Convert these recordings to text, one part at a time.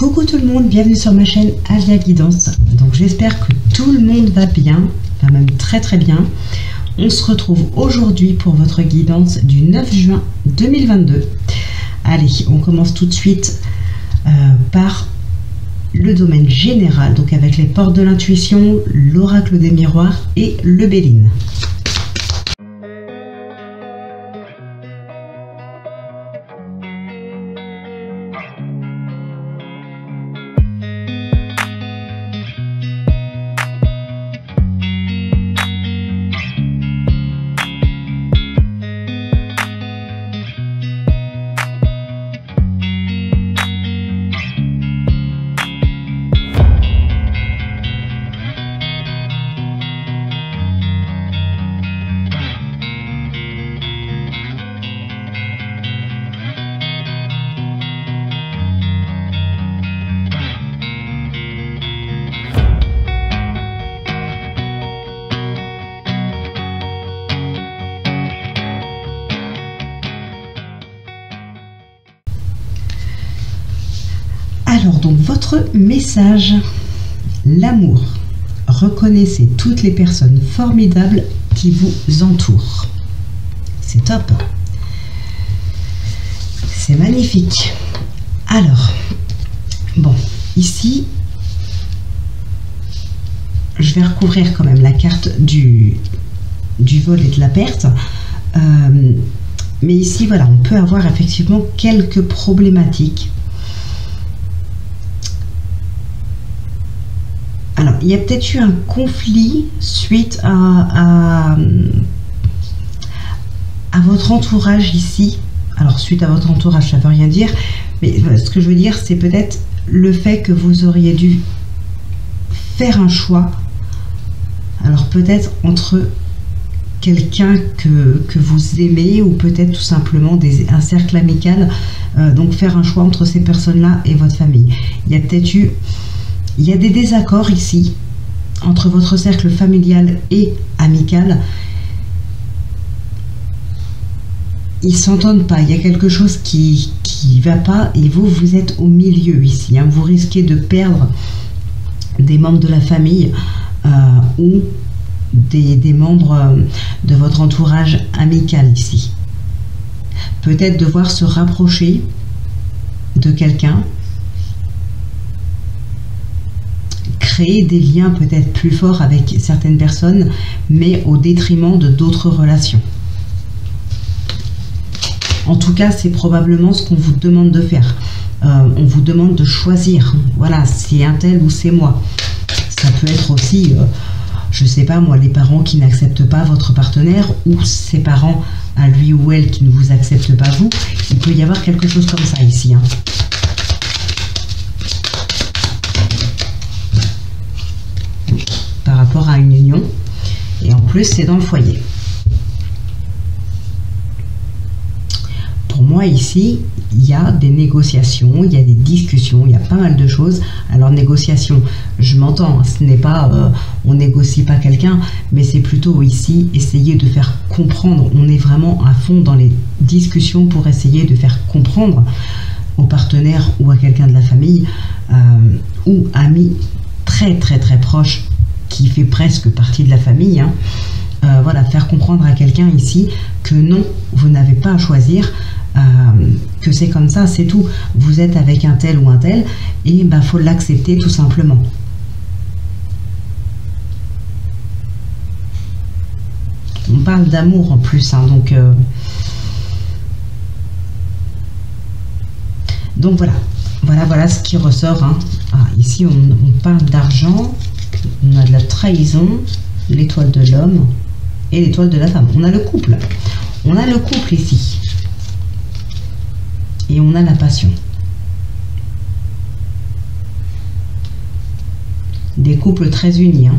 Coucou tout le monde, bienvenue sur ma chaîne Alia Guidance. Donc j'espère que tout le monde va bien, enfin même très très bien. On se retrouve aujourd'hui pour votre guidance du 9 juin 2022. Allez, on commence tout de suite par le domaine général, donc avec les portes de l'intuition, l'oracle des miroirs et le Béline. Alors donc votre message, l'amour. Reconnaissez toutes les personnes formidables qui vous entourent. C'est top. C'est magnifique. Alors, bon, ici, je vais recouvrir quand même la carte du vol et de la perte. Mais ici, voilà, on peut avoir effectivement quelques problématiques. Alors, il y a peut-être eu un conflit suite à votre entourage ici. Alors, suite à votre entourage, ça ne veut rien dire. Mais ce que je veux dire, c'est peut-être le fait que vous auriez dû faire un choix. Alors, peut-être entre quelqu'un que vous aimez ou peut-être tout simplement un cercle amical. Donc, faire un choix entre ces personnes-là et votre famille. Il y a peut-être eu... Il y a des désaccords ici entre votre cercle familial et amical. Ils ne s'entendent pas. Il y a quelque chose qui ne va pas et vous êtes au milieu ici. Hein. Vous risquez de perdre des membres de la famille ou des membres de votre entourage amical ici. Peut-être devoir se rapprocher de quelqu'un. Créer des liens peut-être plus forts avec certaines personnes, mais au détriment de d'autres relations. En tout cas, c'est probablement ce qu'on vous demande de faire. On vous demande de choisir. Voilà, c'est un tel ou c'est moi. Ça peut être aussi, je sais pas moi, les parents qui n'acceptent pas votre partenaire ou ses parents à lui ou elle qui ne vous acceptent pas vous. Il peut y avoir quelque chose comme ça ici. Hein. Par rapport à une union, et en plus c'est dans le foyer. Pour moi ici, il y a des négociations, il y a des discussions, il y a pas mal de choses. Alors négociation, je m'entends, hein, ce n'est pas on négocie pas quelqu'un, mais c'est plutôt ici essayer de faire comprendre. On est vraiment à fond dans les discussions pour essayer de faire comprendre au partenaire ou à quelqu'un de la famille ou ami très très très proche qui fait presque partie de la famille, hein. Voilà, faire comprendre à quelqu'un ici que non, vous n'avez pas à choisir, que c'est comme ça, c'est tout. Vous êtes avec un tel ou un tel, et ben faut l'accepter tout simplement. On parle d'amour en plus, hein, donc voilà. Voilà ce qui ressort. Hein. Ah, ici, on parle d'argent. On a de la trahison, l'étoile de l'homme et l'étoile de la femme. On a le couple. On a le couple ici. Et on a la passion. Des couples très unis. Hein.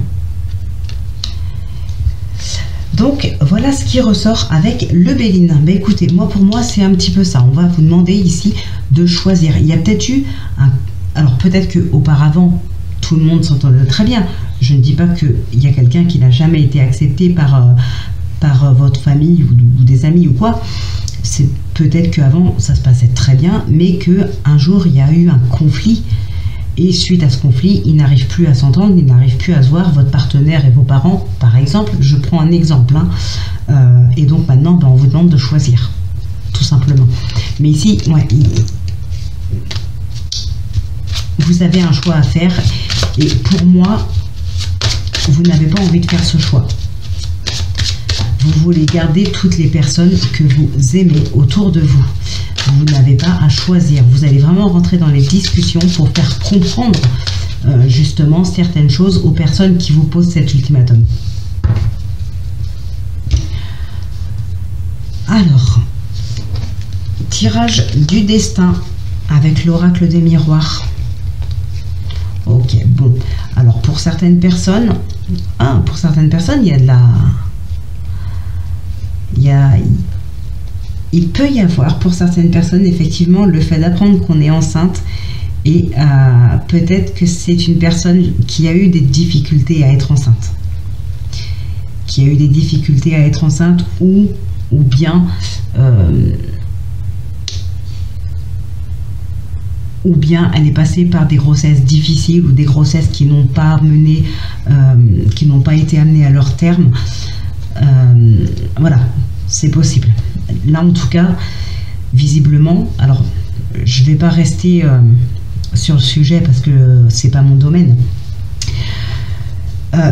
Donc, voilà ce qui ressort avec le Béline. Ben, écoutez, pour moi, c'est un petit peu ça. On va vous demander ici de choisir. Il y a peut-être eu un... Alors, peut-être qu'auparavant, tout le monde s'entendait très bien. Je ne dis pas qu'il y a quelqu'un qui n'a jamais été accepté par votre famille ou des amis ou quoi. C'est peut-être qu'avant ça se passait très bien, mais qu'un jour il y a eu un conflit Et suite à ce conflit, ils n'arrivent plus à s'entendre, ils n'arrivent plus à se voir, votre partenaire et vos parents, par exemple. Je prends un exemple. Et donc maintenant, on vous demande de choisir, tout simplement. Mais ici, ouais, vous avez un choix à faire. Et pour moi, vous n'avez pas envie de faire ce choix. Vous voulez garder toutes les personnes que vous aimez autour de vous. Vous n'avez pas à choisir. Vous allez vraiment rentrer dans les discussions pour faire comprendre justement certaines choses aux personnes qui vous posent cet ultimatum. Alors, tirage du destin avec l'oracle des miroirs. Ok, bon. Alors pour certaines personnes, il y a de la... Il peut y avoir pour certaines personnes effectivement le fait d'apprendre qu'on est enceinte et peut-être que c'est une personne qui a eu des difficultés à être enceinte. Ou bien elle est passée par des grossesses difficiles ou des grossesses qui n'ont pas mené, qui n'ont pas été amenées à leur terme. Voilà, c'est possible. Là, en tout cas, visiblement, alors je ne vais pas rester sur le sujet parce que c'est pas mon domaine,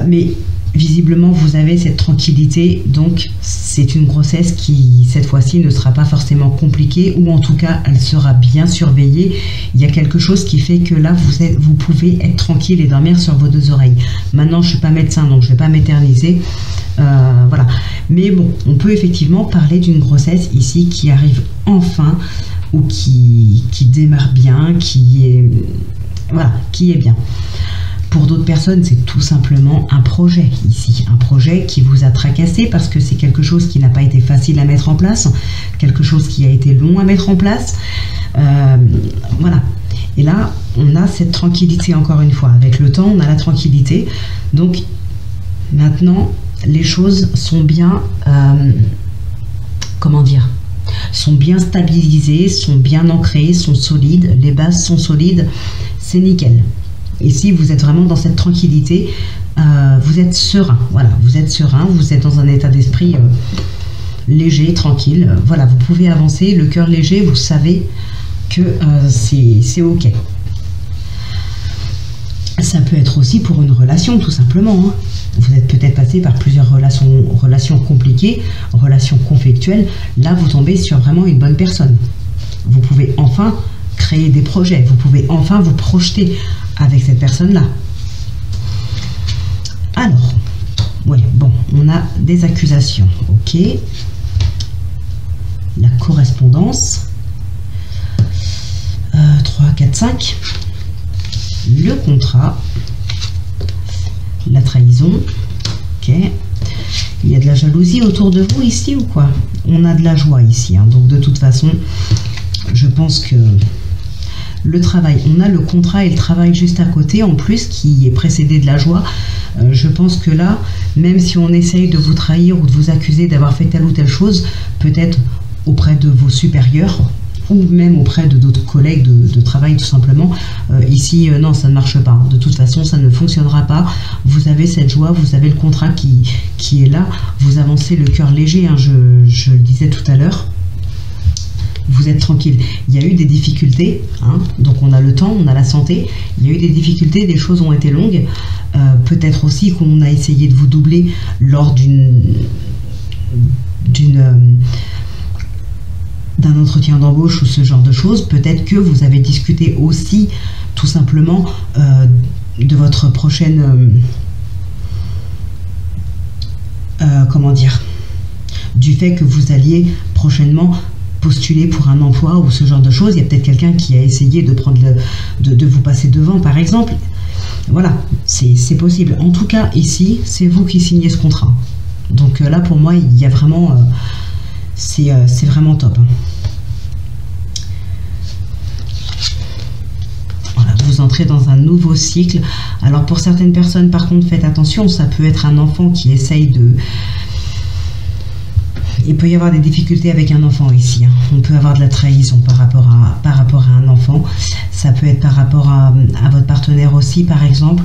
mais visiblement, vous avez cette tranquillité, donc c'est une grossesse qui, cette fois-ci, ne sera pas forcément compliquée, ou en tout cas, elle sera bien surveillée. Il y a quelque chose qui fait que là, vous pouvez être tranquille et dormir sur vos deux oreilles. Maintenant, je ne suis pas médecin, donc je ne vais pas m'éterniser. Voilà. Mais bon, on peut effectivement parler d'une grossesse ici qui arrive enfin, ou qui démarre bien, qui est bien. Pour d'autres personnes, c'est tout simplement un projet ici, un projet qui vous a tracassé parce que c'est quelque chose qui n'a pas été facile à mettre en place, quelque chose qui a été long à mettre en place. Voilà. Et là, on a cette tranquillité encore une fois. Avec le temps, on a la tranquillité. Donc, maintenant, les choses sont bien, sont bien stabilisées, sont bien ancrées, sont solides. Les bases sont solides. C'est nickel. Ici, vous êtes vraiment dans cette tranquillité, vous êtes serein, voilà, vous êtes serein, vous êtes dans un état d'esprit léger, tranquille, voilà, vous pouvez avancer, le cœur léger, vous savez que c'est ok. Ça peut être aussi pour une relation, tout simplement, hein. Vous êtes peut-être passé par plusieurs relations compliquées, relations conflictuelles, là vous tombez sur vraiment une bonne personne. Vous pouvez enfin créer des projets, vous pouvez enfin vous projeter avec cette personne-là. Alors, oui, bon, on a des accusations, ok. La correspondance, 3, 4, 5. Le contrat, la trahison, ok. Il y a de la jalousie autour de vous ici ou quoi? On a de la joie ici, hein, donc de toute façon, je pense que le travail, on a le contrat et le travail juste à côté en plus qui est précédé de la joie. Je pense que là, même si on essaye de vous trahir ou de vous accuser d'avoir fait telle ou telle chose, peut-être auprès de vos supérieurs ou même auprès de d'autres collègues de travail tout simplement, ici non, ça ne marche pas. De toute façon, ça ne fonctionnera pas. Vous avez cette joie, vous avez le contrat qui est là, vous avancez le cœur léger, hein, je le disais tout à l'heure. Vous êtes tranquille. Il y a eu des difficultés, hein, donc on a le temps, on a la santé. Il y a eu des difficultés, des choses ont été longues. Peut-être aussi qu'on a essayé de vous doubler lors d'un entretien d'embauche ou ce genre de choses. Peut-être que vous avez discuté aussi tout simplement de votre prochaine... du fait que vous alliez prochainement postuler pour un emploi ou ce genre de choses. Il y a peut-être quelqu'un qui a essayé de prendre de vous passer devant, par exemple. Voilà, c'est possible. En tout cas, ici, c'est vous qui signez ce contrat. Donc là, pour moi, il y a vraiment... c'est vraiment top. Voilà, vous entrez dans un nouveau cycle. Alors, pour certaines personnes, par contre, faites attention. Ça peut être un enfant qui essaye Il peut y avoir des difficultés avec un enfant ici. On peut avoir de la trahison par rapport à un enfant. Ça peut être par rapport à votre partenaire aussi, par exemple.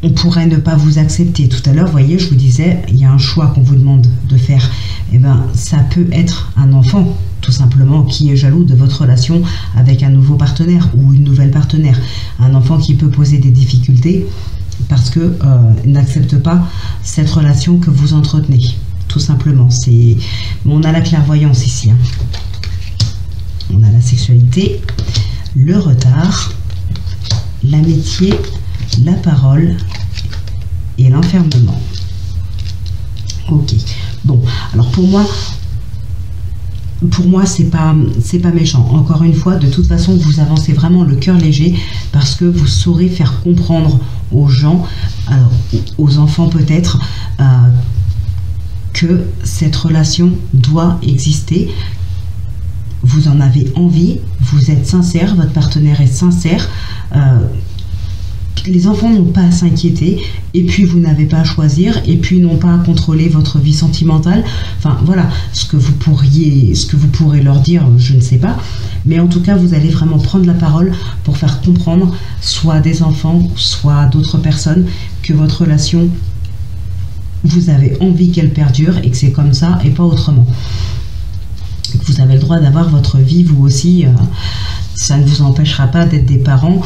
On pourrait ne pas vous accepter. Tout à l'heure, vous voyez, je vous disais, il y a un choix qu'on vous demande de faire. Eh bien, ça peut être un enfant, tout simplement, qui est jaloux de votre relation avec un nouveau partenaire ou une nouvelle partenaire. Un enfant qui peut poser des difficultés parce qu'il n'accepte pas cette relation que vous entretenez. Tout simplement. On a la clairvoyance ici. On a la sexualité, le retard, l'amitié, la parole et l'enfermement. Ok. Bon, alors pour moi c'est pas méchant. Encore une fois, de toute façon, vous avancez vraiment le cœur léger parce que vous saurez faire comprendre aux gens, alors, aux enfants peut-être, que cette relation doit exister. Vous en avez envie, vous êtes sincère, votre partenaire est sincère. Les enfants n'ont pas à s'inquiéter, et puis vous n'avez pas à choisir, et puis n'ont pas à contrôler votre vie sentimentale. Enfin voilà, ce que vous pourrez leur dire, je ne sais pas, mais en tout cas vous allez vraiment prendre la parole pour faire comprendre, soit à des enfants, soit à d'autres personnes, que votre relation, vous avez envie qu'elle perdure et que c'est comme ça et pas autrement. Vous avez le droit d'avoir votre vie, vous aussi. Ça ne vous empêchera pas d'être des parents,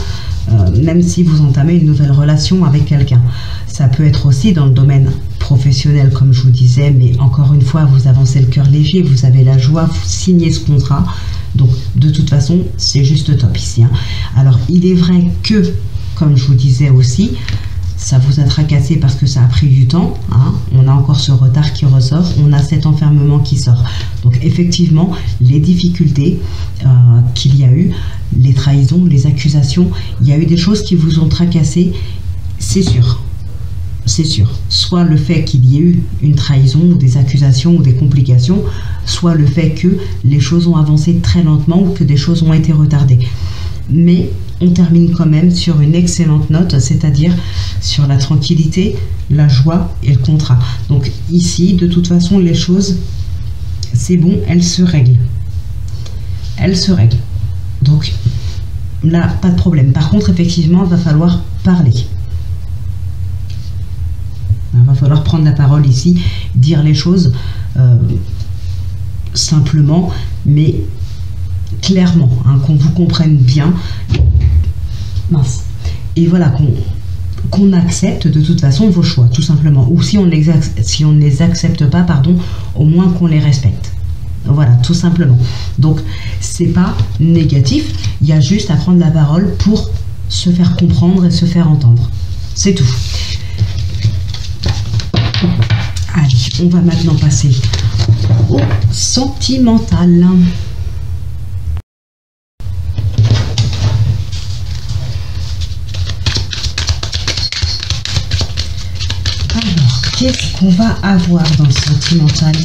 même si vous entamez une nouvelle relation avec quelqu'un. Ça peut être aussi dans le domaine professionnel, comme je vous disais, mais encore une fois, vous avancez le cœur léger, vous avez la joie, vous signez ce contrat. Donc, de toute façon, c'est juste top ici. Alors, il est vrai que, comme je vous disais aussi, ça vous a tracassé parce que ça a pris du temps. On a encore ce retard qui ressort. On a cet enfermement qui sort. Donc effectivement, les difficultés qu'il y a eu, les trahisons, les accusations, il y a eu des choses qui vous ont tracassé, c'est sûr. C'est sûr. Soit le fait qu'il y ait eu une trahison ou des accusations ou des complications, soit le fait que les choses ont avancé très lentement ou que des choses ont été retardées. Mais on termine quand même sur une excellente note, c'est-à-dire sur la tranquillité, la joie et le contrat. Donc ici, de toute façon, les choses, c'est bon, elles se règlent. Elles se règlent. Donc là, pas de problème. Par contre, effectivement, il va falloir parler. Il va falloir prendre la parole ici, dire les choses simplement, mais clairement, qu'on vous comprenne bien. Mince. Et voilà, qu'on accepte de toute façon vos choix, tout simplement. Ou si on ne les accepte pas, pardon, au moins qu'on les respecte. Voilà, tout simplement. Donc, c'est pas négatif, il y a juste à prendre la parole pour se faire comprendre et se faire entendre. C'est tout. Allez, on va maintenant passer au sentimental. Alors, qu'est-ce qu'on va avoir dans le sentimental ?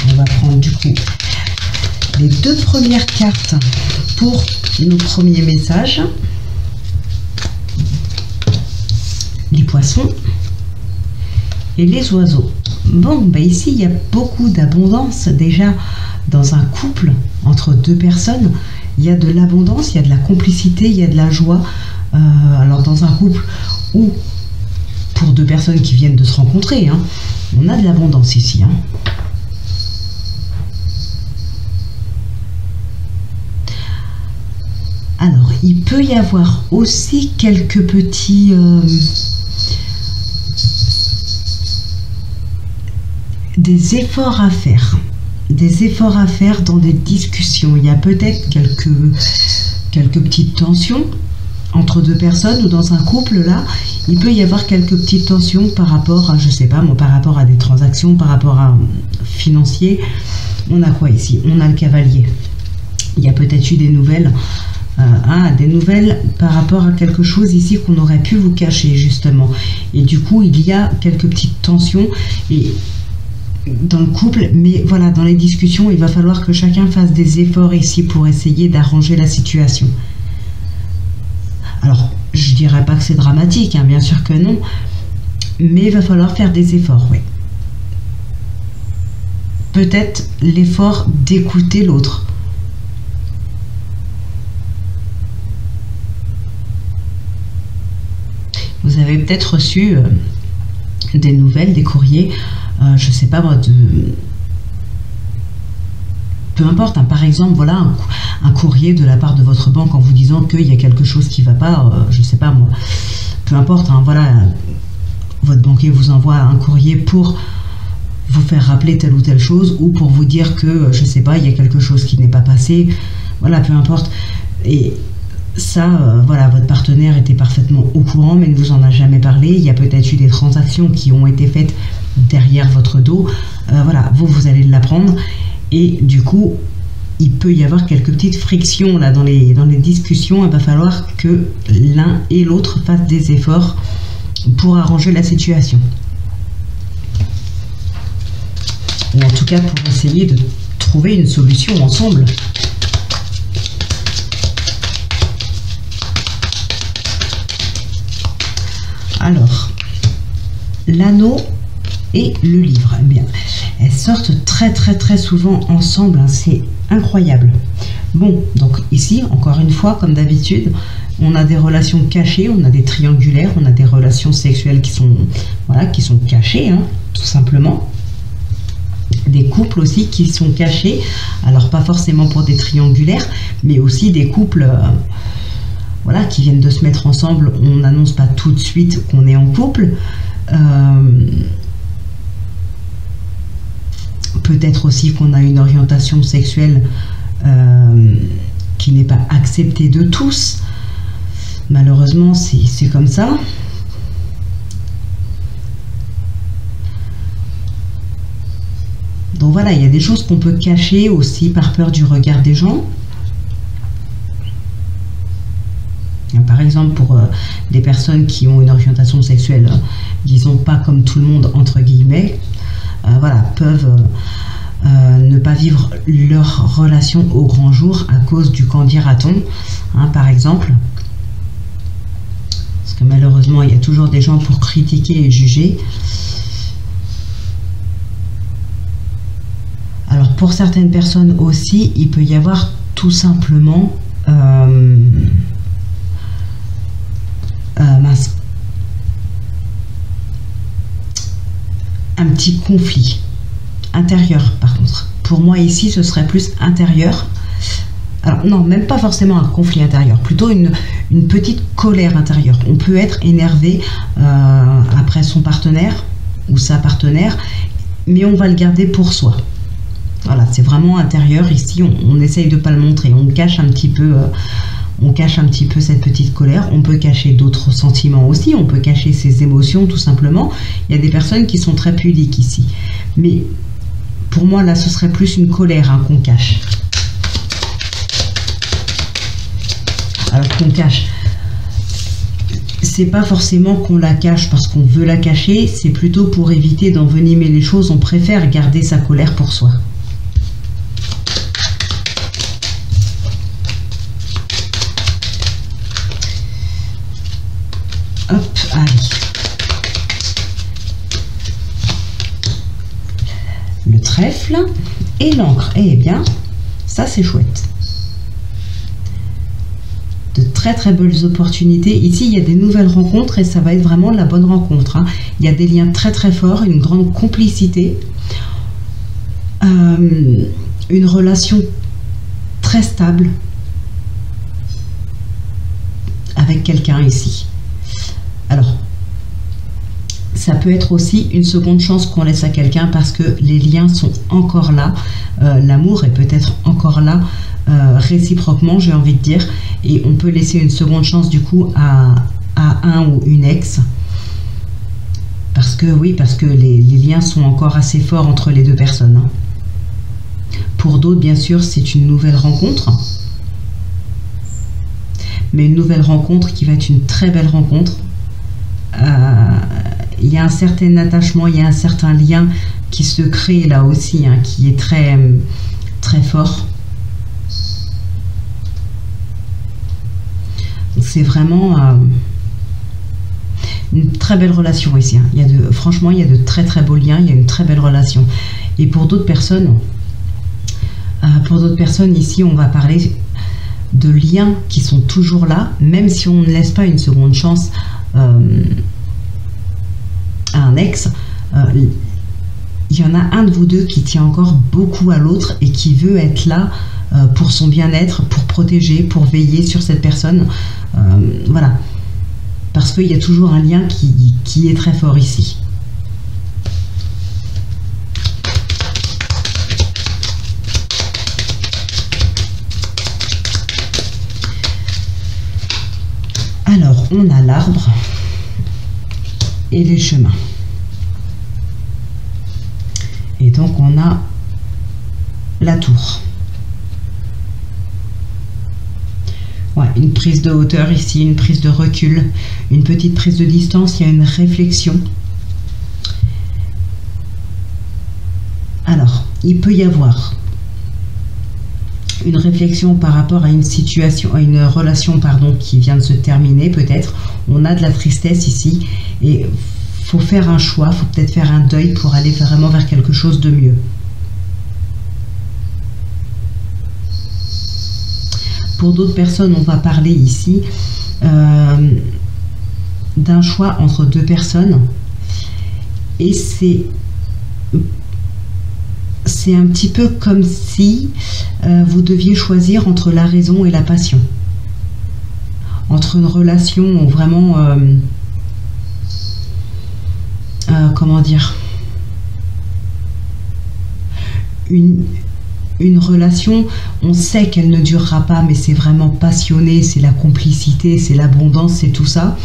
On va prendre du coup les deux premières cartes pour nos premiers messages. Les poissons et les oiseaux. Bon, bah ici il y a beaucoup d'abondance déjà dans un couple entre deux personnes. Il y a de l'abondance, il y a de la complicité, il y a de la joie. Alors dans un couple ou pour deux personnes qui viennent de se rencontrer, on a de l'abondance ici. Alors, il peut y avoir aussi quelques petits... des efforts à faire. Des efforts à faire dans des discussions. Il y a peut-être quelques petites tensions entre deux personnes ou dans un couple, là. Il peut y avoir quelques petites tensions par rapport à, je sais pas, par rapport à des transactions, par rapport à financier. On a quoi ici? On a le cavalier. Il y a peut-être eu des nouvelles Des nouvelles par rapport à quelque chose ici qu'on aurait pu vous cacher justement. Et du coup, il y a quelques petites tensions et dans le couple, mais voilà, dans les discussions, il va falloir que chacun fasse des efforts ici pour essayer d'arranger la situation. Alors, je dirais pas que c'est dramatique, hein, bien sûr que non, mais il va falloir faire des efforts, oui. Peut-être l'effort d'écouter l'autre. Vous avez peut-être reçu des nouvelles, des courriers, je ne sais pas moi, peu importe, hein, par exemple, voilà, un courrier de la part de votre banque en vous disant qu'il y a quelque chose qui ne va pas, je ne sais pas moi, peu importe, hein, voilà, votre banquier vous envoie un courrier pour vous faire rappeler telle ou telle chose ou pour vous dire que, je ne sais pas, il y a quelque chose qui n'est pas passé, voilà, peu importe. Et ça, voilà, votre partenaire était parfaitement au courant, mais ne vous en a jamais parlé. Il y a peut-être eu des transactions qui ont été faites derrière votre dos. Voilà, vous allez l'apprendre. Et du coup, il peut y avoir quelques petites frictions là, dans les discussions. Il va falloir que l'un et l'autre fassent des efforts pour arranger la situation. Ou en tout cas, pour essayer de trouver une solution ensemble. Alors, l'anneau et le livre, eh bien, elles sortent très souvent ensemble, hein, c'est incroyable. Bon, donc ici, encore une fois, comme d'habitude, on a des relations cachées, on a des triangulaires, on a des relations sexuelles qui sont, voilà, qui sont cachées, hein, tout simplement. Des couples aussi qui sont cachés, alors pas forcément pour des triangulaires, mais aussi des couples... voilà, qui viennent de se mettre ensemble, on n'annonce pas tout de suite qu'on est en couple. Peut-être aussi qu'on a une orientation sexuelle qui n'est pas acceptée de tous. Malheureusement, c'est comme ça. Donc voilà, il y a des choses qu'on peut cacher aussi par peur du regard des gens. Par exemple, pour des personnes qui ont une orientation sexuelle, disons pas comme tout le monde, entre guillemets, voilà, peuvent ne pas vivre leur relation au grand jour à cause du qu'en dira-t-on, hein, par exemple. Parce que malheureusement, il y a toujours des gens pour critiquer et juger. Alors, pour certaines personnes aussi, il peut y avoir tout simplement... un petit conflit intérieur par contre. Pour moi ici ce serait plus intérieur. Alors non, même pas forcément un conflit intérieur, plutôt une petite colère intérieure. On peut être énervé après son partenaire ou sa partenaire, mais on va le garder pour soi. Voilà, c'est vraiment intérieur. Ici on essaye de pas le montrer, on cache un petit peu... on cache un petit peu cette petite colère. On peut cacher d'autres sentiments aussi. On peut cacher ses émotions tout simplement. Il y a des personnes qui sont très pudiques ici. Mais pour moi, là, ce serait plus une colère hein, qu'on cache. Alors qu'on cache, c'est pas forcément qu'on la cache parce qu'on veut la cacher. C'est plutôt pour éviter d'envenimer les choses. On préfère garder sa colère pour soi. Hop, allez. Le trèfle et l'encre. Eh bien, ça c'est chouette. De très belles opportunités. Ici, il y a des nouvelles rencontres et ça va être vraiment la bonne rencontre. Hein. Il y a des liens très forts, une grande complicité. Une relation très stable avec quelqu'un ici. Alors, ça peut être aussi une seconde chance qu'on laisse à quelqu'un parce que les liens sont encore là. L'amour est peut-être encore là réciproquement, j'ai envie de dire. Et on peut laisser une seconde chance du coup à un ou une ex. Parce que oui, parce que les liens sont encore assez forts entre les deux personnes. Hein. Pour d'autres, bien sûr, c'est une nouvelle rencontre. mais une nouvelle rencontre qui va être une très belle rencontre. Il y a un certain attachement, il y a un certain lien qui se crée là aussi, hein, qui est très, très fort. C'est vraiment une très belle relation ici. Hein. Franchement, il y a de très très beaux liens, il y a une très belle relation. Et pour d'autres personnes ici, on va parler de liens qui sont toujours là, même si on ne laisse pas une seconde chance à un ex. Il y en a un de vous deux qui tient encore beaucoup à l'autre et qui veut être là pour son bien-être, pour protéger, pour veiller sur cette personne. Voilà. Parce qu'il y a toujours un lien qui est très fort ici. Alors, on a l'arbre et les chemins. Et donc, on a la tour. Ouais, une prise de hauteur ici, une prise de recul, une petite prise de distance, il y a une réflexion. Alors, il peut y avoir une réflexion par rapport à une situation, à une relation, pardon, qui vient de se terminer peut-être. On a de la tristesse ici et faut faire un choix, faut peut-être faire un deuil pour aller vraiment vers quelque chose de mieux. Pour d'autres personnes, on va parler ici d'un choix entre deux personnes et c'est un petit peu comme si vous deviez choisir entre la raison et la passion, entre une relation vraiment comment dire, une relation, on sait qu'elle ne durera pas, mais c'est vraiment passionné, c'est la complicité, c'est l'abondance, c'est tout ça.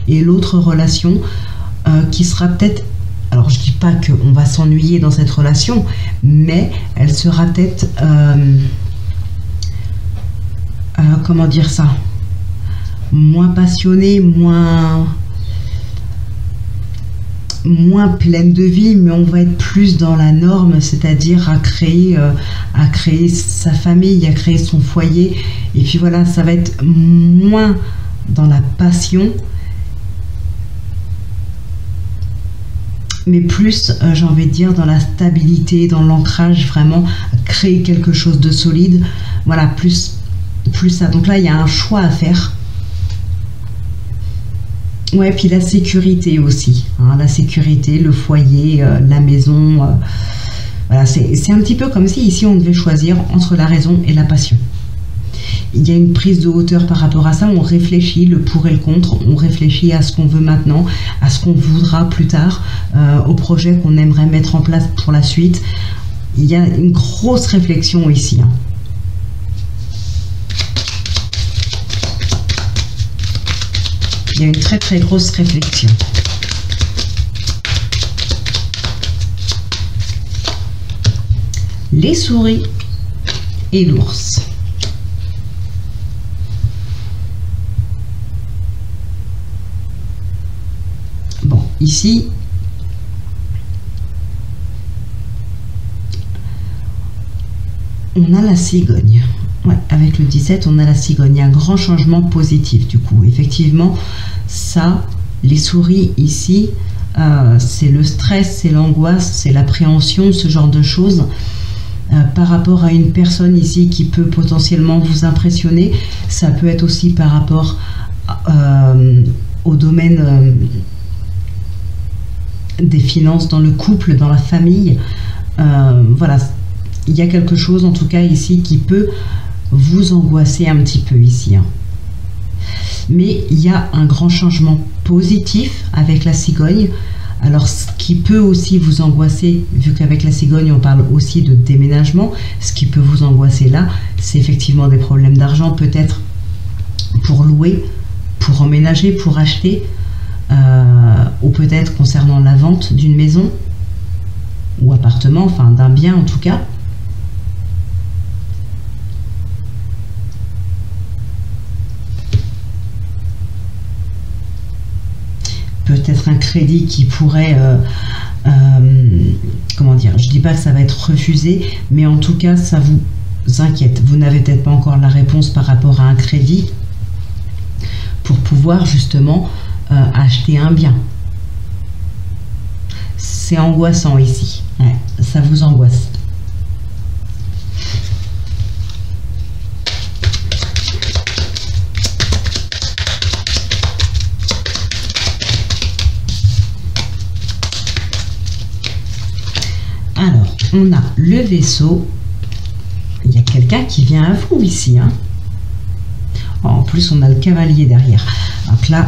Et l'autre relation qui sera peut-être, alors je dis pas qu'on va s'ennuyer dans cette relation, mais elle sera peut-être, comment dire ça, moins passionnée, moins pleine de vie, mais on va être plus dans la norme, c'est-à-dire à créer sa famille, à créer son foyer. Et puis voilà, ça va être moins dans la passion, mais plus, j'ai envie de dire, dans la stabilité, dans l'ancrage, vraiment créer quelque chose de solide. Voilà, plus ça. Donc là, il y a un choix à faire. Ouais, puis la sécurité aussi, hein, la sécurité, le foyer, la maison. Voilà, c'est un petit peu comme si ici on devait choisir entre la raison et la passion. Il y a une prise de hauteur par rapport à ça, on réfléchit le pour et le contre, on réfléchit à ce qu'on veut maintenant, à ce qu'on voudra plus tard, au projet qu'on aimerait mettre en place pour la suite. Il y a une grosse réflexion ici. Hein. Il y a une très très grosse réflexion. Les souris et l'ours. Bon, ici, on a la cigogne. Ouais, avec le 17, on a la cigogne. Il y a un grand changement positif du coup. Effectivement, ça, les souris ici, c'est le stress, c'est l'angoisse, c'est l'appréhension, ce genre de choses. Par rapport à une personne ici qui peut potentiellement vous impressionner, ça peut être aussi par rapport au domaine des finances, dans le couple, dans la famille. Voilà, il y a quelque chose en tout cas ici qui peut vous angoisser un petit peu ici. Hein. Mais il y a un grand changement positif avec la cigogne. Alors, ce qui peut aussi vous angoisser, vu qu'avec la cigogne, on parle aussi de déménagement, ce qui peut vous angoisser là, c'est effectivement des problèmes d'argent, peut-être pour louer, pour emménager, pour acheter, ou peut-être concernant la vente d'une maison ou appartement, enfin d'un bien en tout cas. crédit qui pourrait, comment dire, je dis pas que ça va être refusé, mais en tout cas ça vous inquiète. Vous n'avez peut-être pas encore la réponse par rapport à un crédit pour pouvoir justement acheter un bien. C'est angoissant ici, ouais, ça vous angoisse. Alors, on a le vaisseau. Il y a quelqu'un qui vient à vous ici. Hein. En plus, on a le cavalier derrière. Donc là,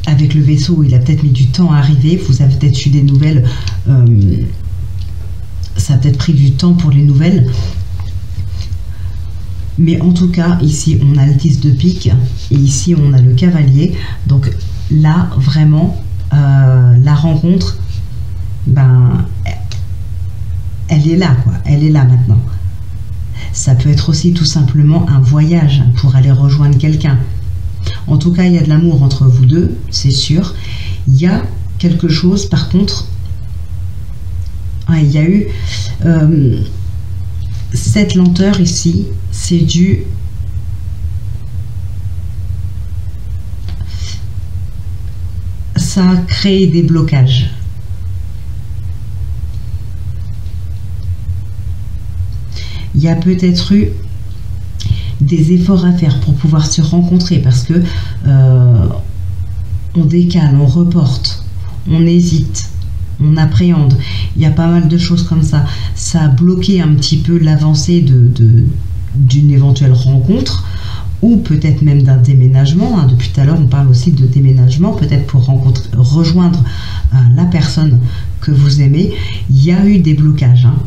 avec le vaisseau, il a peut-être mis du temps à arriver. Vous avez peut-être eu des nouvelles. Ça a peut-être pris du temps pour les nouvelles. Mais en tout cas, ici, on a le 10 de pique. Et ici, on a le cavalier. Donc là, vraiment, la rencontre, ben, elle est là, quoi. Elle est là maintenant. Ça peut être aussi tout simplement un voyage pour aller rejoindre quelqu'un. En tout cas, il y a de l'amour entre vous deux, c'est sûr. Il y a quelque chose, par contre, il y a eu cette lenteur ici, c'est dû ça a créé des blocages. Il y a peut-être eu des efforts à faire pour pouvoir se rencontrer parce que on décale, on reporte, on hésite, on appréhende. Il y a pas mal de choses comme ça. Ça a bloqué un petit peu l'avancée d'une éventuelle rencontre ou peut-être même d'un déménagement. Hein. Depuis tout à l'heure, on parle aussi de déménagement, peut-être pour rejoindre la personne que vous aimez. Il y a eu des blocages. Hein.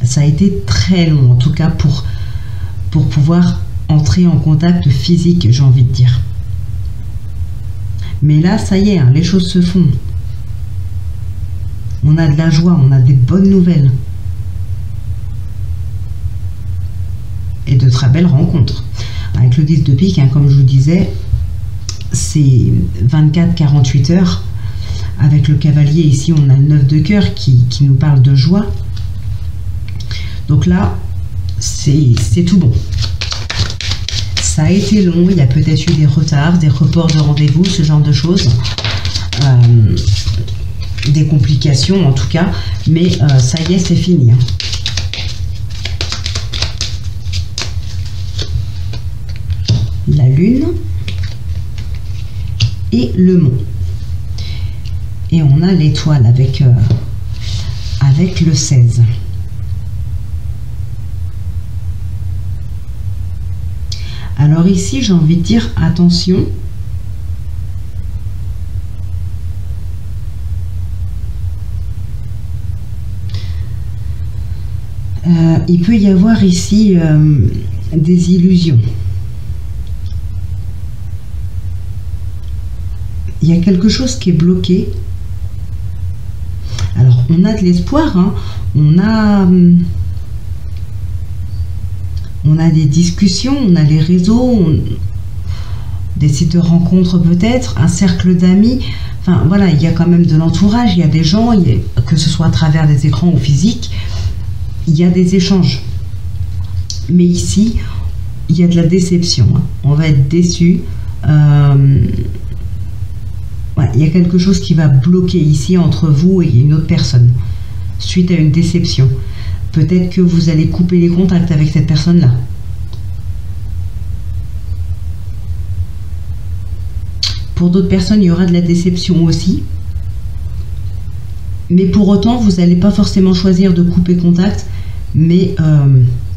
Ça a été très long, en tout cas pour pouvoir entrer en contact physique, j'ai envie de dire. Mais là, ça y est, hein, les choses se font. On a de la joie, on a des bonnes nouvelles. Et de très belles rencontres. Avec le 10 de pique, hein, comme je vous disais, c'est 24-48 heures. Avec le cavalier, ici, on a le 9 de cœur qui nous parle de joie. Donc là, c'est tout bon. Ça a été long, il y a peut-être eu des retards, des reports de rendez-vous, ce genre de choses. Des complications en tout cas, mais ça y est, c'est fini. Hein. La lune et le mont. Et on a l'étoile avec le 16. Alors ici, j'ai envie de dire, attention, il peut y avoir ici des illusions. Il y a quelque chose qui est bloqué. Alors, on a de l'espoir, hein. On a des discussions, on a les réseaux, des sites de rencontres peut-être, un cercle d'amis. Enfin, voilà, il y a quand même de l'entourage, il y a des gens, que ce soit à travers des écrans ou physiques, il y a des échanges. Mais ici, il y a de la déception. Hein. On va être déçu. Ouais, il y a quelque chose qui va bloquer ici entre vous et une autre personne, suite à une déception. Peut-être que vous allez couper les contacts avec cette personne-là. Pour d'autres personnes, il y aura de la déception aussi. Mais pour autant, vous n'allez pas forcément choisir de couper contact, mais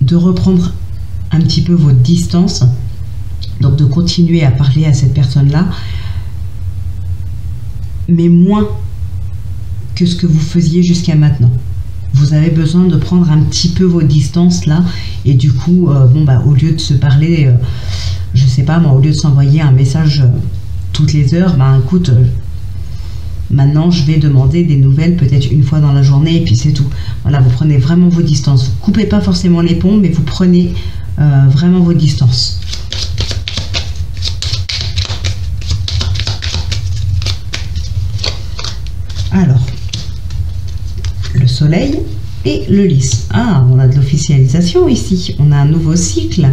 de reprendre un petit peu votre distance. Donc de continuer à parler à cette personne-là, mais moins que ce que vous faisiez jusqu'à maintenant. Vous avez besoin de prendre un petit peu vos distances là, et du coup, au lieu de se parler, je sais pas moi, au lieu de s'envoyer un message toutes les heures, écoute, maintenant je vais demander des nouvelles peut-être une fois dans la journée, et puis c'est tout. Voilà, vous prenez vraiment vos distances. Vous coupez pas forcément les ponts, mais vous prenez vraiment vos distances. Alors, le soleil et le lys. Ah, on a de l'officialisation ici. On a un nouveau cycle.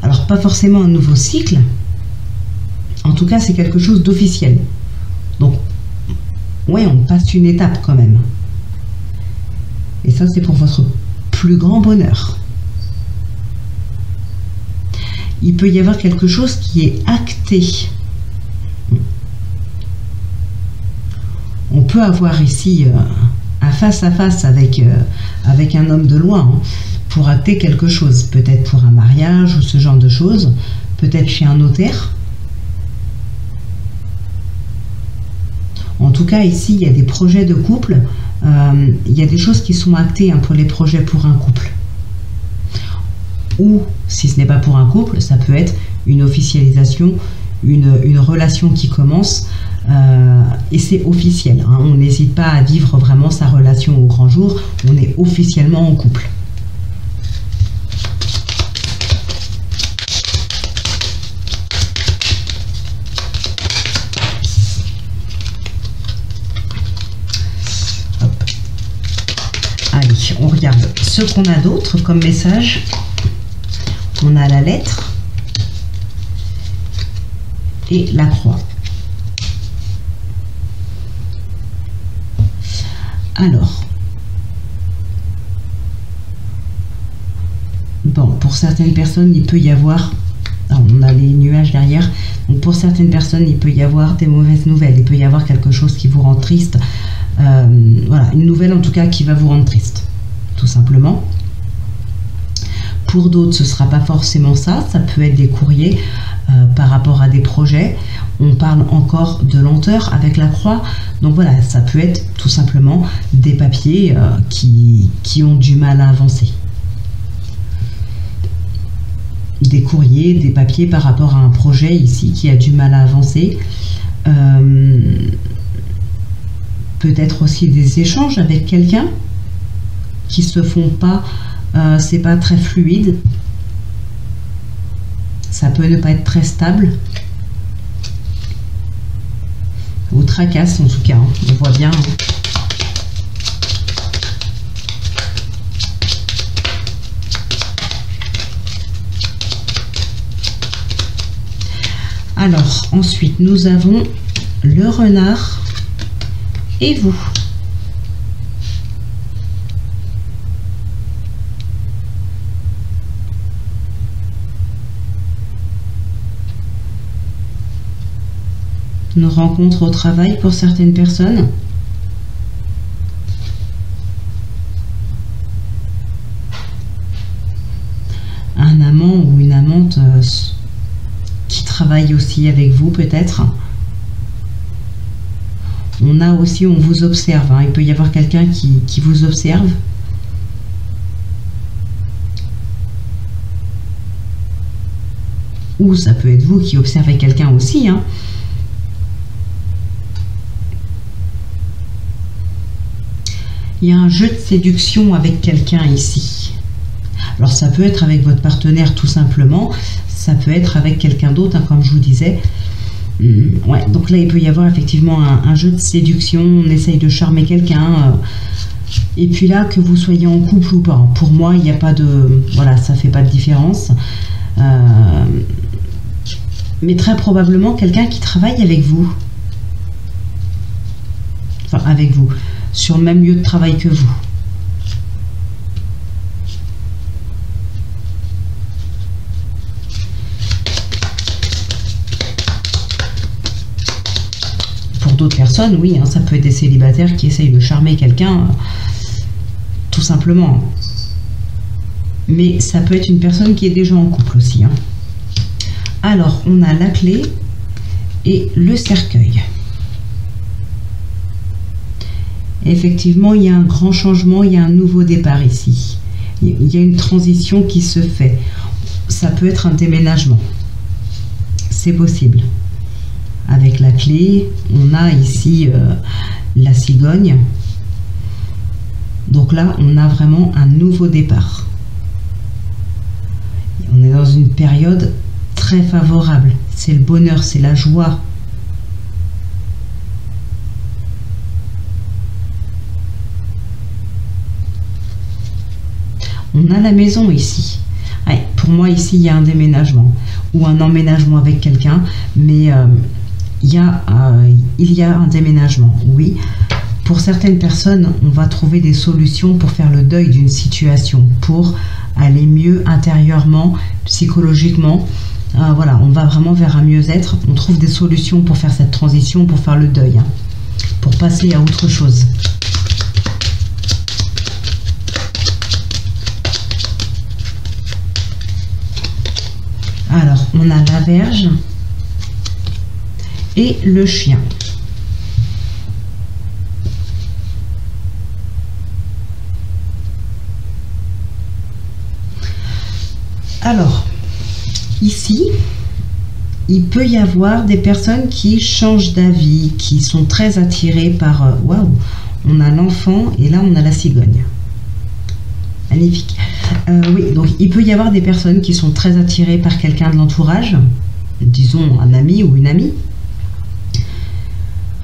Alors, pas forcément un nouveau cycle. En tout cas, c'est quelque chose d'officiel. Donc, ouais, on passe une étape quand même. Et ça, c'est pour votre plus grand bonheur. Il peut y avoir quelque chose qui est acté. On peut avoir ici un face-à-face avec un homme de loin, hein, pour acter quelque chose. Peut-être pour un mariage ou ce genre de choses. Peut-être chez un notaire. En tout cas, ici, il y a des projets de couple. Il y a des choses qui sont actées, hein, pour les projets pour un couple. Ou, si ce n'est pas pour un couple, ça peut être une officialisation, une relation qui commence, et c'est officiel. Hein. On n'hésite pas à vivre vraiment sa relation au grand jour. On est officiellement en couple. Hop. Allez, on regarde ce qu'on a d'autre comme message. On a la lettre et la croix. Alors, bon, pour certaines personnes, il peut y avoir, on a les nuages derrière, donc pour certaines personnes, il peut y avoir des mauvaises nouvelles, il peut y avoir quelque chose qui vous rend triste, voilà, une nouvelle en tout cas qui va vous rendre triste, tout simplement. Pour d'autres, ce ne sera pas forcément ça. Ça peut être des courriers par rapport à des projets. On parle encore de lenteur avec la croix. Donc voilà, ça peut être tout simplement des papiers qui ont du mal à avancer. Des courriers, des papiers par rapport à un projet ici qui a du mal à avancer. Peut-être aussi des échanges avec quelqu'un qui se font pas... c'est pas très fluide, ça peut ne pas être très stable, ou tracasse en tout cas, hein. On voit bien, hein. Alors ensuite nous avons le renard et vous. Une rencontre au travail pour certaines personnes. Un amant ou une amante qui travaille aussi avec vous peut-être. On a aussi, on vous observe, hein. Il peut y avoir quelqu'un qui vous observe. Ou ça peut être vous qui observez quelqu'un aussi, hein. Il y a un jeu de séduction avec quelqu'un ici. Alors ça peut être avec votre partenaire tout simplement, ça peut être avec quelqu'un d'autre, hein, comme je vous disais. Ouais, donc là il peut y avoir effectivement un jeu de séduction, on essaye de charmer quelqu'un. Et puis là, que vous soyez en couple ou pas, pour moi il n'y a pas de... Voilà, ça fait pas de différence. Mais très probablement quelqu'un qui travaille avec vous. Enfin, avec vous. Sur le même lieu de travail que vous. Pour d'autres personnes, oui, hein, ça peut être des célibataires qui essayent de charmer quelqu'un, tout simplement. Mais ça peut être une personne qui est déjà en couple aussi, hein. Alors, on a la clé et le cercueil. Effectivement, il y a un grand changement, il y a un nouveau départ ici. Il y a une transition qui se fait. Ça peut être un déménagement. C'est possible. Avec la clé, on a ici la cigogne. Donc là, on a vraiment un nouveau départ. on est dans une période très favorable. C'est le bonheur, c'est la joie. On a la maison ici. Ouais, pour moi, ici, il y a un déménagement ou un emménagement avec quelqu'un, mais il y a un déménagement, oui. Pour certaines personnes, on va trouver des solutions pour faire le deuil d'une situation, pour aller mieux intérieurement, psychologiquement. Voilà, on va vraiment vers un mieux-être. On trouve des solutions pour faire cette transition, pour faire le deuil, hein, pour passer à autre chose. Alors, on a la Vierge et le chien. Alors, ici, il peut y avoir des personnes qui changent d'avis, qui sont très attirées par... Waouh, on a l'enfant et là on a la cigogne. Magnifique. Oui, donc il peut y avoir des personnes qui sont très attirées par quelqu'un de l'entourage, disons un ami ou une amie.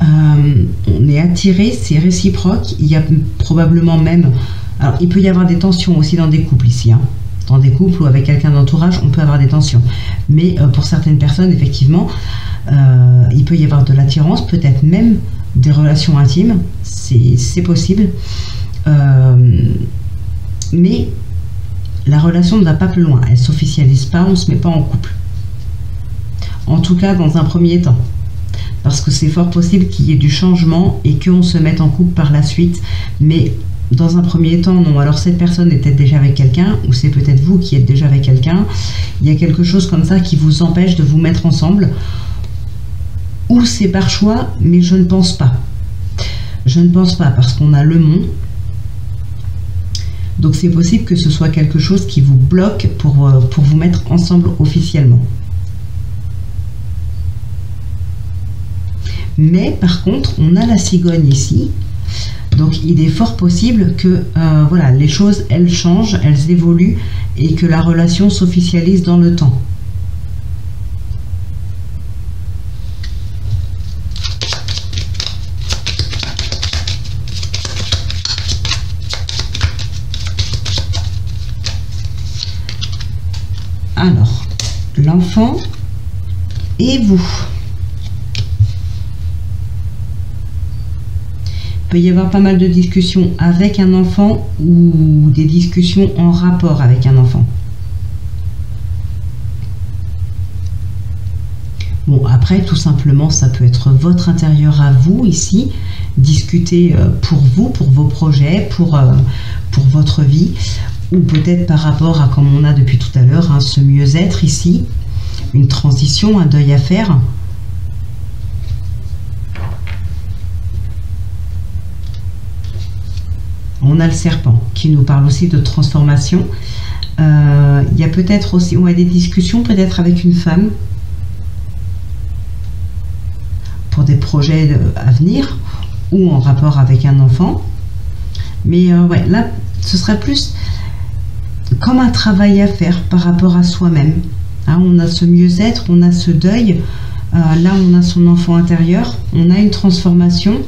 On est attiré, c'est réciproque. Il y a probablement même... Alors, il peut y avoir des tensions aussi dans des couples ici, hein. Dans des couples ou avec quelqu'un d'entourage, on peut avoir des tensions. Mais pour certaines personnes, effectivement, il peut y avoir de l'attirance, peut-être même des relations intimes. C'est possible. Mais la relation ne va pas plus loin. Elle ne s'officialise pas, on ne se met pas en couple. En tout cas, dans un premier temps. Parce que c'est fort possible qu'il y ait du changement et qu'on se mette en couple par la suite. Mais dans un premier temps, non. Alors cette personne est peut-être déjà avec quelqu'un, ou c'est peut-être vous qui êtes déjà avec quelqu'un. Il y a quelque chose comme ça qui vous empêche de vous mettre ensemble. Ou c'est par choix, mais je ne pense pas. Je ne pense pas, parce qu'on a le Mont. Donc c'est possible que ce soit quelque chose qui vous bloque pour vous mettre ensemble officiellement. Mais par contre, on a la cigogne ici. Donc il est fort possible que voilà, les choses, elles changent, elles évoluent et que la relation s'officialise dans le temps. Alors, l'enfant et vous. Il peut y avoir pas mal de discussions avec un enfant ou des discussions en rapport avec un enfant. Bon, après, tout simplement, ça peut être votre intérieur à vous ici, discuter pour vous, pour vos projets, pour votre vie, ou peut-être par rapport à, comme on a depuis tout à l'heure, hein, ce mieux-être ici, une transition, un deuil à faire. On a le serpent qui nous parle aussi de transformation. Il y a peut-être aussi des discussions peut-être avec une femme pour des projets à venir ou en rapport avec un enfant. Mais ouais, là, ce serait plus comme un travail à faire par rapport à soi-même. Hein, on a ce mieux-être, on a ce deuil. Là, on a son enfant intérieur. On a une transformation.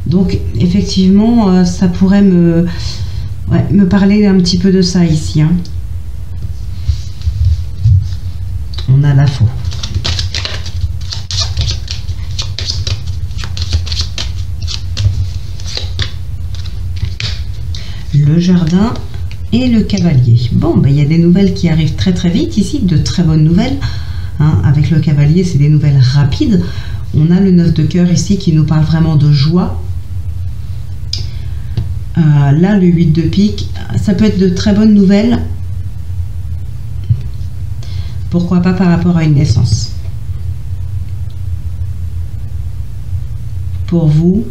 Donc, effectivement, ça pourrait me parler un petit peu de ça ici. Hein. On a la faux. Le jardin et le cavalier. Bon, il y a des nouvelles qui arrivent très très vite ici, de très bonnes nouvelles. Hein, avec le cavalier, c'est des nouvelles rapides. On a le 9 de cœur ici qui nous parle vraiment de joie. Là, le 8 de pique, ça peut être de très bonnes nouvelles. Pourquoi pas par rapport à une naissance. Pour vous.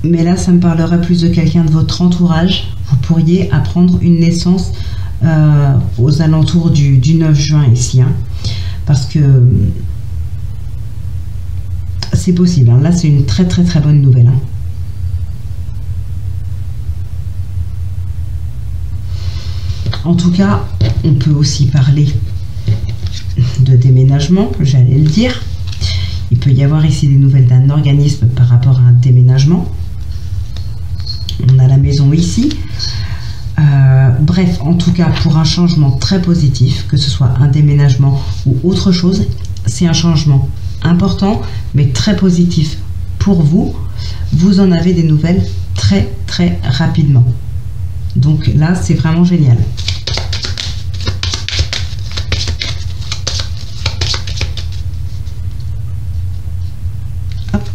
Mais là, ça me parlerait plus de quelqu'un de votre entourage. Vous pourriez apprendre une naissance aux alentours du 9 juin ici. Hein, parce que c'est possible. Hein, là, c'est une très très très bonne nouvelle. Hein. En tout cas, On peut aussi parler de déménagement, j'allais le dire. Il peut y avoir ici des nouvelles d'un organisme par rapport à un déménagement. On a la maison ici. Bref, en tout cas, pour un changement très positif, que ce soit un déménagement ou autre chose, c'est un changement important, mais très positif pour vous. Vous en avez des nouvelles très très rapidement. Donc là, c'est vraiment génial. Hop.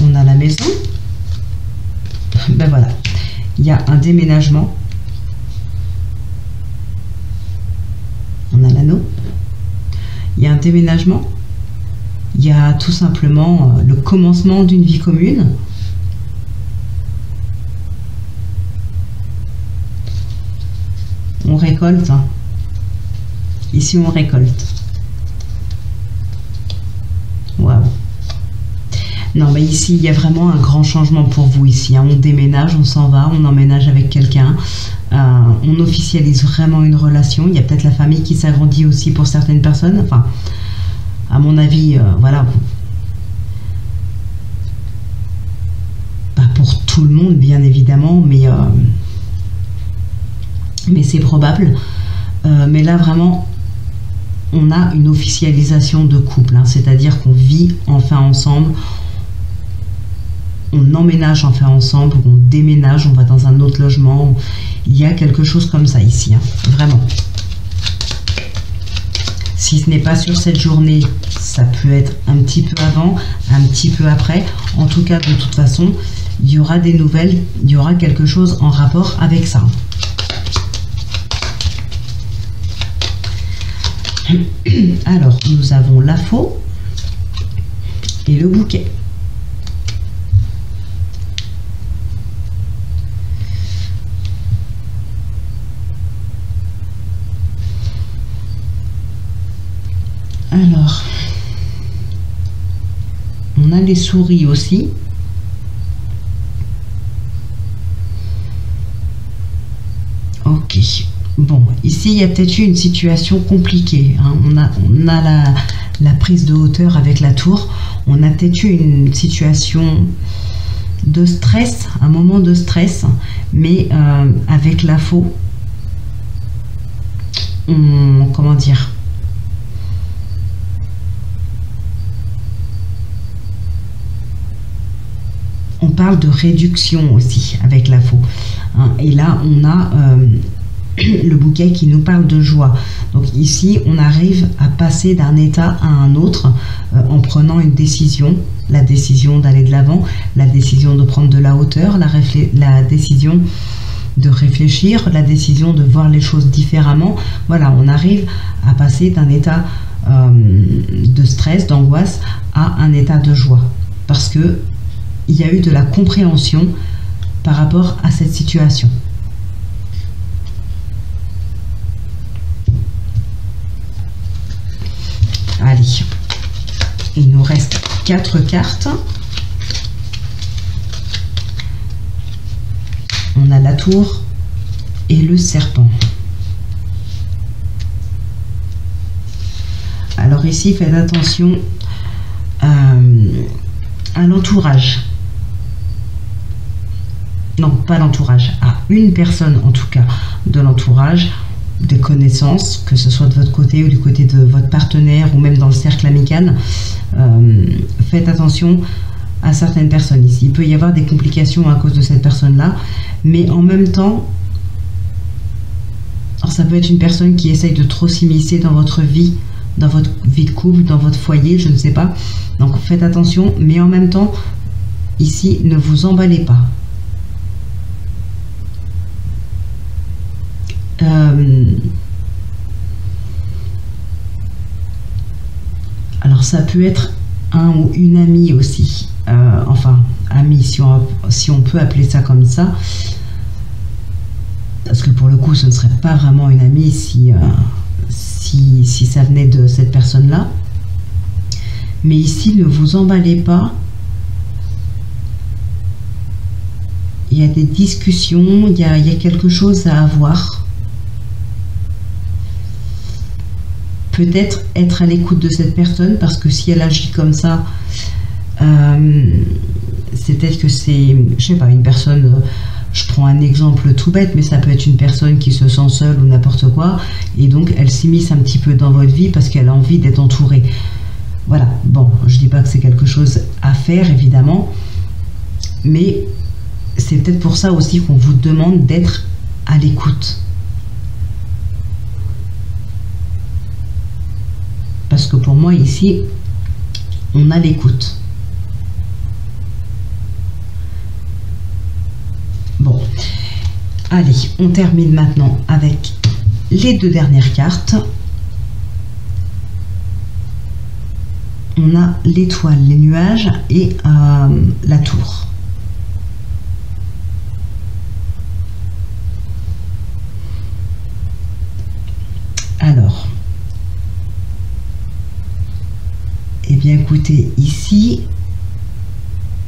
On a la maison. Ben voilà, il y a un déménagement. On a l'anneau. Il y a un déménagement. Il y a tout simplement le commencement d'une vie commune. On récolte. Hein. Ici, on récolte. Waouh. Non, mais ici, il y a vraiment un grand changement pour vous ici. Hein. On déménage, on s'en va, on emménage avec quelqu'un. On officialise vraiment une relation. Il y a peut-être la famille qui s'agrandit aussi pour certaines personnes. Enfin, à mon avis, voilà. Pas pour tout le monde, bien évidemment, mais c'est probable. Mais là, vraiment, on a une officialisation de couple. Hein. C'est-à-dire qu'on vit enfin ensemble. On emménage enfin ensemble, on déménage, on va dans un autre logement. Il y a quelque chose comme ça ici, hein, vraiment. Si ce n'est pas sur cette journée, ça peut être un petit peu avant, un petit peu après. En tout cas, de toute façon, il y aura des nouvelles, il y aura quelque chose en rapport avec ça. Alors, nous avons la faux et le bouquet. Alors, on a les souris aussi. Ok. Bon, ici, il y a peut-être eu une situation compliquée. Hein. On a la prise de hauteur avec la tour. On a peut-être eu une situation de stress, un moment de stress, mais avec la faux, comment dire ? On parle de réduction aussi avec la faux. Hein. Et là, on a le bouquet qui nous parle de joie. Donc ici, on arrive à passer d'un état à un autre en prenant une décision. La décision d'aller de l'avant, la décision de prendre de la hauteur, la décision de réfléchir, la décision de voir les choses différemment. Voilà, on arrive à passer d'un état de stress, d'angoisse, à un état de joie. Parce que il y a eu de la compréhension par rapport à cette situation. Allez, il nous reste 4 cartes. On a la tour et le serpent. Alors ici, faites attention à l'entourage. Non, pas l'entourage, à une personne en tout cas de l'entourage, des connaissances, que ce soit de votre côté ou du côté de votre partenaire ou même dans le cercle amical. Faites attention à certaines personnes ici. Il peut y avoir des complications à cause de cette personne-là, mais en même temps, alors ça peut être une personne qui essaye de trop s'immiscer dans votre vie de couple, dans votre foyer, je ne sais pas. Donc faites attention, mais en même temps, ici, ne vous emballez pas. Alors ça peut être un ou une amie aussi, enfin amie si on peut appeler ça comme ça, parce que pour le coup ce ne serait pas vraiment une amie si ça venait de cette personne là. Mais ici, ne vous emballez pas. il y a des discussions, il y a quelque chose à avoir. Peut-être être à l'écoute de cette personne, parce que si elle agit comme ça, c'est peut-être que c'est, je sais pas, une personne, je prends un exemple tout bête, mais ça peut être une personne qui se sent seule ou n'importe quoi, et donc elle s'immisce un petit peu dans votre vie parce qu'elle a envie d'être entourée. Voilà, bon, je dis pas que c'est quelque chose à faire, évidemment, mais c'est peut-être pour ça aussi qu'on vous demande d'être à l'écoute. Parce que pour moi, ici, on a l'écoute. Bon, allez, on termine maintenant avec les 2 dernières cartes. On a l'étoile, les nuages et la tour. Alors, eh bien écoutez, ici,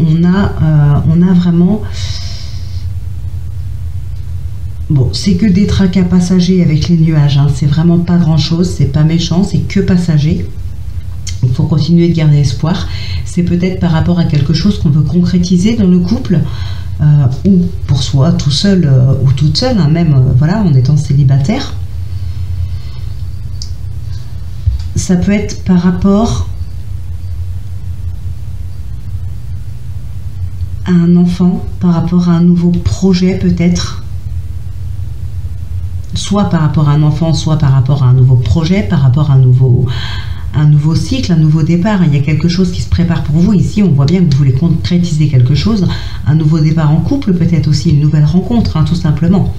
on a vraiment... Bon, c'est que des tracas passagers avec les nuages, hein. C'est vraiment pas grand-chose, c'est pas méchant, c'est que passager. Il faut continuer de garder espoir. C'est peut-être par rapport à quelque chose qu'on veut concrétiser dans le couple, ou pour soi, tout seul ou toute seule, hein, même voilà, en étant célibataire. Ça peut être par rapport à un enfant, par rapport à un nouveau projet peut-être. Soit par rapport à un enfant, soit par rapport à un nouveau projet, par rapport à un nouveau cycle, un nouveau départ. Il y a quelque chose qui se prépare pour vous. Ici, on voit bien que vous voulez concrétiser quelque chose. Un nouveau départ en couple, peut-être aussi une nouvelle rencontre, hein, tout simplement.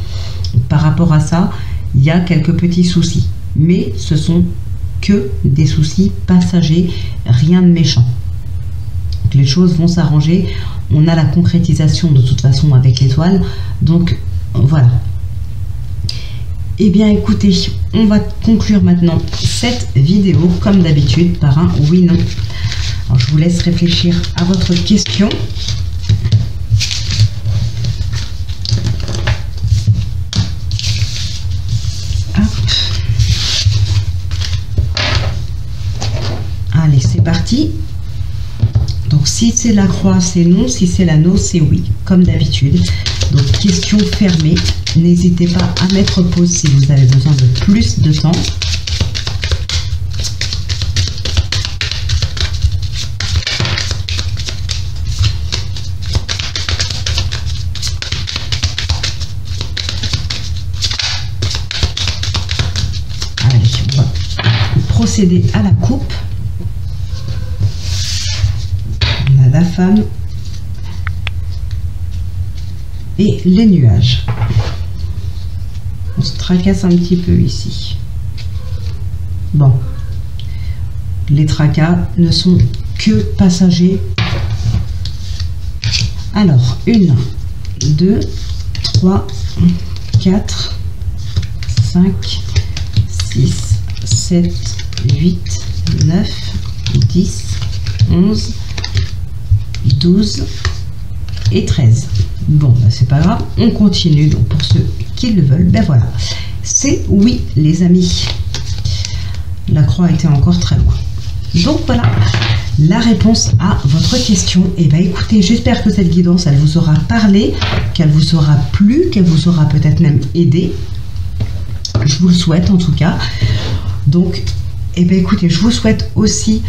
Par rapport à ça, il y a quelques petits soucis. Mais ce sont que des soucis passagers, rien de méchant. Donc, les choses vont s'arranger. On a la concrétisation de toute façon avec l'étoile. Donc, voilà. Eh bien écoutez, on va conclure maintenant cette vidéo comme d'habitude par un oui/non. Alors je vous laisse réfléchir à votre question. Hop. Allez, c'est parti. Donc si c'est la croix, c'est non. Si c'est l'anneau, c'est oui, comme d'habitude. Donc question fermée. N'hésitez pas à mettre pause si vous avez besoin de plus de temps. Allez, on va procéder à la coupe. On a la femme et les nuages. On se tracasse un petit peu ici. Bon, les tracas ne sont que passagers. Alors, 1, 2, 3, 4, 5, 6, 7, 8, 9, 10, 11, 12 et 13. Bon, ben c'est pas grave, on continue. Donc pour ceux qui le veulent, ben voilà, c'est oui les amis. La croix était encore très loin. Donc voilà la réponse à votre question. Et ben écoutez, j'espère que cette guidance elle vous aura parlé, qu'elle vous aura plu, qu'elle vous aura peut-être même aidé. Je vous le souhaite en tout cas. Donc et ben écoutez, je vous souhaite aussi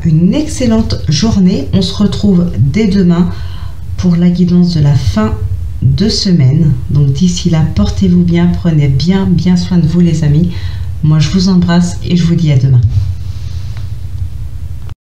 une excellente journée. On se retrouve dès demain pour la guidance de la fin de semaine. Donc d'ici là, portez-vous bien, prenez bien soin de vous les amis. Moi je vous embrasse et je vous dis à demain.